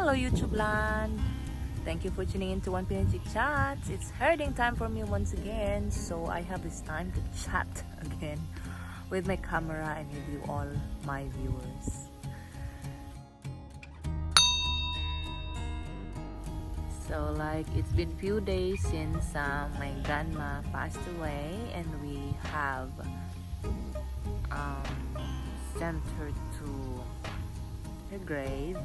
Hello YouTube land! Thank you for tuning in to One Pinch Chats. It's herding time for me once again, so I have this time to chat again with my camera and with you all my viewers. So like it's been few days since my grandma passed away, and we have sent her to her grave.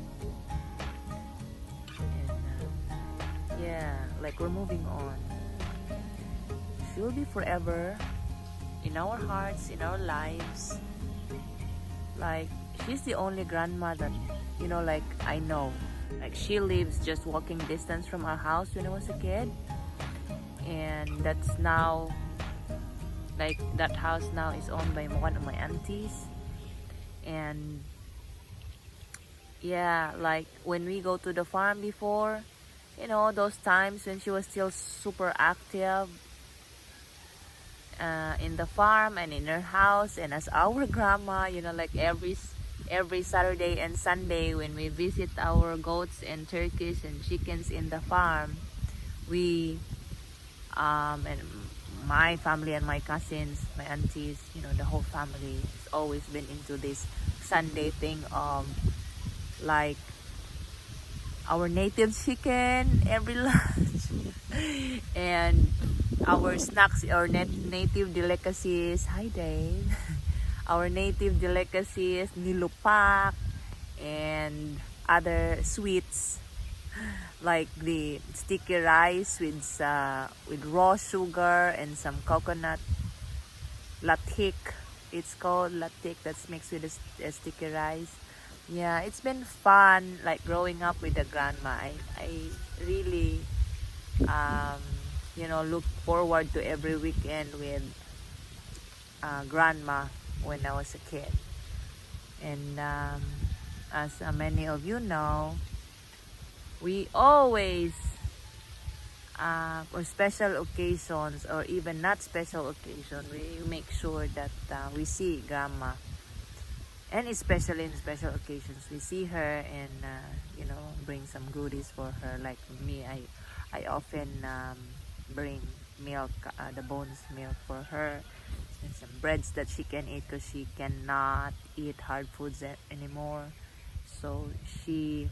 Yeah, like we're moving on. She will be forever in our hearts, in our lives. Like, she's the only grandma that, like I know. Like, she lives just walking distance from our house when I was a kid. And that's now, like, that house now is owned by one of my aunties. And yeah, like when we go to the farm before, those times when she was still super active in the farm and in her house and as our grandma, like every Saturday and Sunday when we visit our goats and turkeys and chickens in the farm, we and my family and my cousins, my aunties, the whole family has always been into this Sunday thing of like our native chicken every lunch and our snacks, our native delicacies. Hi Dave. Our native delicacies, nilupak, and other sweets like the sticky rice with raw sugar and some coconut latik. It's called latik, that's mixed with the sticky rice. Yeah, it's been fun, like growing up with the grandma. I really, look forward to every weekend with grandma when I was a kid. And as many of you know, we always, for special occasions or even not special occasion, we make sure that we see grandma. And especially in special occasions, we see her and bring some goodies for her. Like me, I often bring milk, the bones milk for her, and some breads that she can eat because she cannot eat hard foods anymore. So she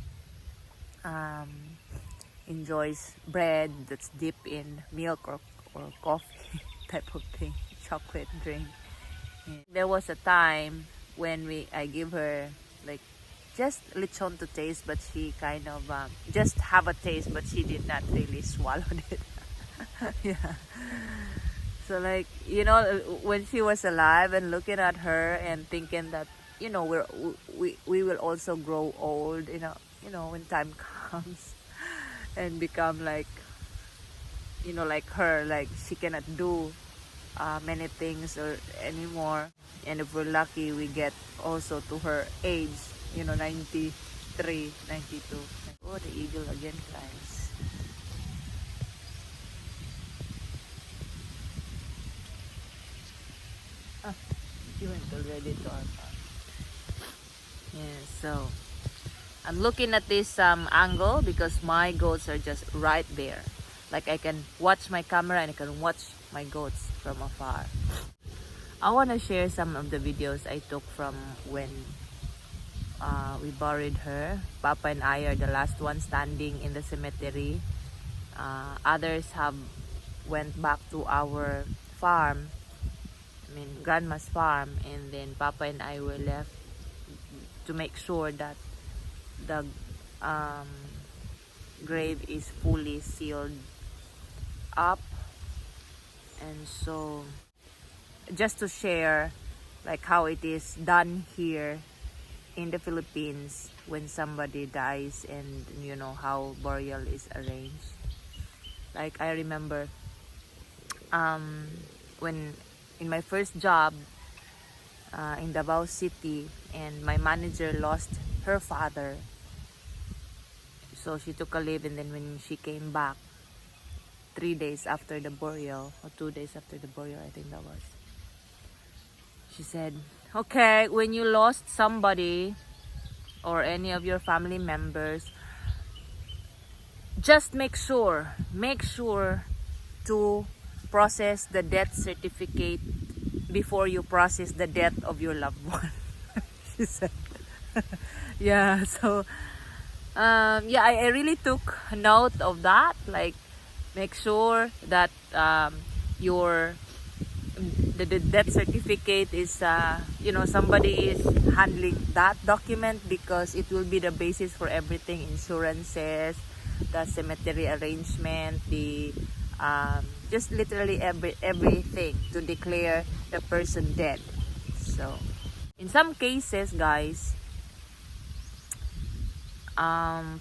enjoys bread that's dipped in milk or coffee type of thing, chocolate drink. And there was a time when I give her like just lechon to taste, but she kind of just have a taste, but she did not really swallow it. Yeah. So like when she was alive and looking at her and thinking that we will also grow old, when time comes and become like like her, like she cannot do many things or anymore. And if we're lucky, we get also to her age, 93, 92. Oh, the eagle again, guys. She went already to our farm. Yeah, so I'm looking at this angle because my goats are just right there. Like I can watch my camera and I can watch my goats from afar. I want to share some of the videos I took from when we buried her. Papa and I are the last ones standing in the cemetery. Others have went back to our farm, grandma's farm, and then Papa and I were left to make sure that the grave is fully sealed up. And so just to share like how it is done here in the Philippines when somebody dies, and how burial is arranged. Like I remember when in my first job in Davao City, and my manager lost her father, so she took a leave, and then when she came back 3 days after the burial, or 2 days after the burial, I think that was, she said, okay, when you lost somebody or any of your family members, just make sure to process the death certificate before you process the death of your loved one. She said. Yeah, so yeah, I really took note of that. Like, make sure that your the death certificate is somebody is handling that document, because it will be the basis for everything: insurances, the cemetery arrangement, the just literally everything to declare the person dead. So in some cases, guys,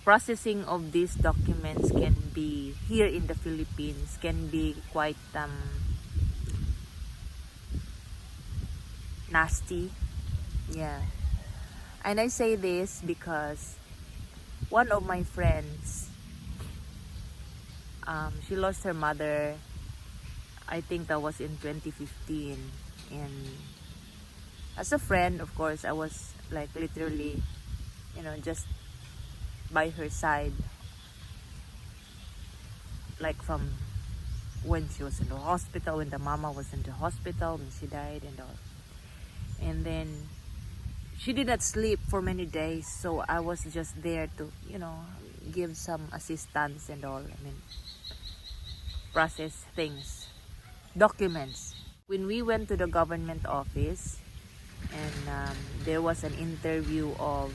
processing of these documents can be, here in the Philippines, can be quite nasty. Yeah. And I say this because one of my friends, she lost her mother. I think that was in 2015. And as a friend, of course, I was like literally, just by her side, like from when she was in the hospital, when the mama was in the hospital, when she died and all. And then she did not sleep for many days, so I was just there to, give some assistance and all. I mean, process things, documents. When we went to the government office, and there was an interview of,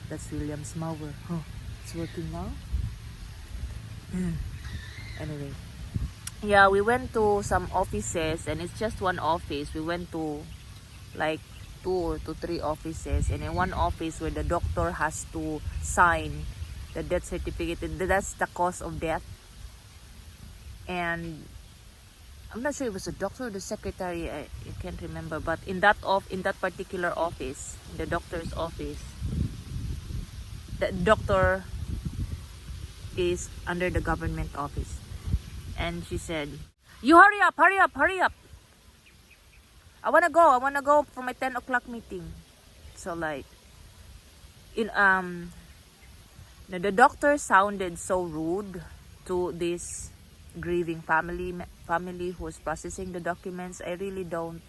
that's Williams Mower. Huh, it's working now? Anyway, yeah, we went to some offices, and it's just one office. We went to like 2 to 3 offices, and in one office where the doctor has to sign the death certificate, and that's the cause of death. And I'm not sure it was the doctor or the secretary, I can't remember, but in that particular office, in the doctor's office, the doctor is under the government office. And she said, "You hurry up, hurry up, hurry up. I wanna go for my 10 o'clock meeting." So like, the doctor sounded so rude to this grieving family who was processing the documents. I really don't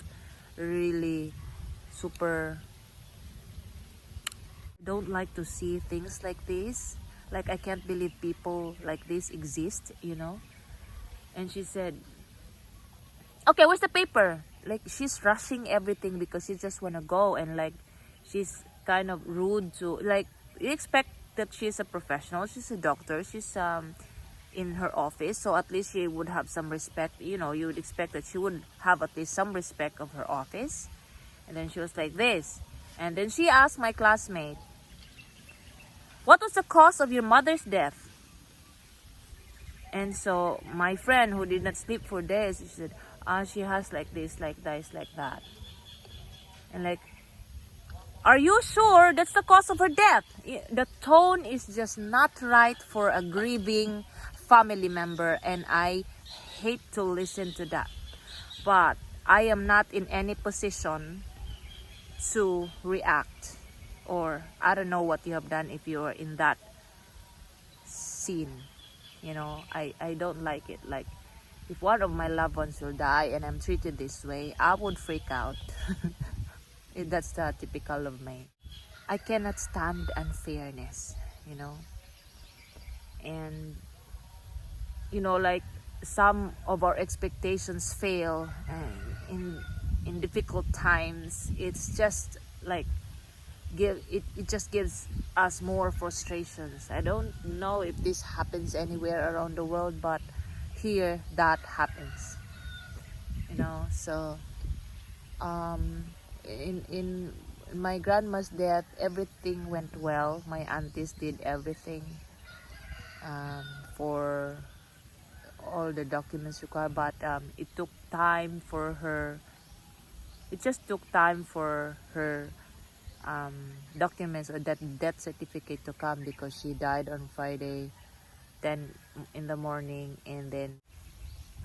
don't like to see things like this. Like, I can't believe people like this exist. And she said, "Okay, where's the paper?" Like, she's rushing everything because she just wanna go, and like, she's kind of rude to, like, you expect that she's a professional, she's a doctor, she's in her office, so at least she would have some respect. You would expect that she would have at least some respect of her office. And then she was like this, and then she asked my classmate, "What was the cause of your mother's death?" And so my friend, who did not sleep for days, she said, "She has like this, like this, like that." And like, "Are you sure that's the cause of her death?" The tone is just not right for a grieving family member, and I hate to listen to that. But I am not in any position to react, or I don't know what you have done if you are in that scene. I don't like it. Like, if one of my loved ones will die and I'm treated this way, I would freak out. That's the typical of me. I cannot stand unfairness, and like, some of our expectations fail, and in difficult times, it's just like, it just gives us more frustrations. I don't know if this happens anywhere around the world, but here that happens. So in my grandma's death, everything went well. My aunties did everything for all the documents required, but it took time for her. It just took time for her documents, or that death certificate, to come, because she died on Friday 10 in the morning, and then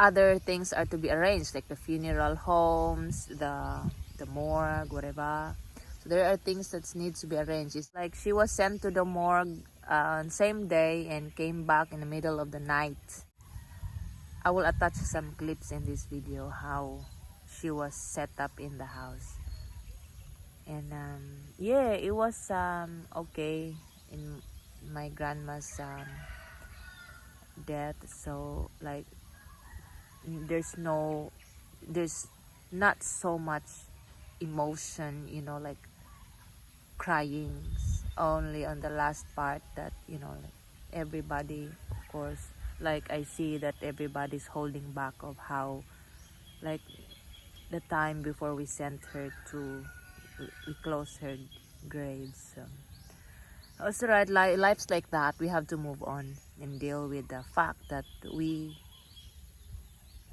other things are to be arranged, like the funeral homes, the morgue, whatever. So there are things that needs to be arranged. It's like she was sent to the morgue on same day and came back in the middle of the night. I will attach some clips in this video how she was set up in the house. And yeah, it was okay in my grandma's death. So like there's not so much emotion, you know, like crying. Only on the last part that, you know, like everybody, of course, like I see that everybody's holding back of how, like the time before we sent her to, we close her grave. So also, right, life's like that. We have to move on and deal with the fact that we,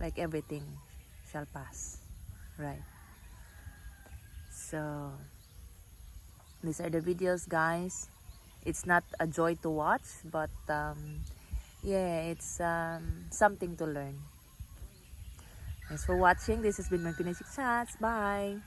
like everything shall pass, right? So these are the videos, guys. It's not a joy to watch, but yeah, it's something to learn. Thanks for watching. This has been my Pinoy Chick Chats. Bye.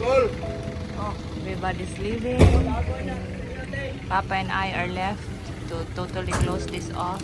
Oh, everybody's leaving. Papa and I are left to totally close this off.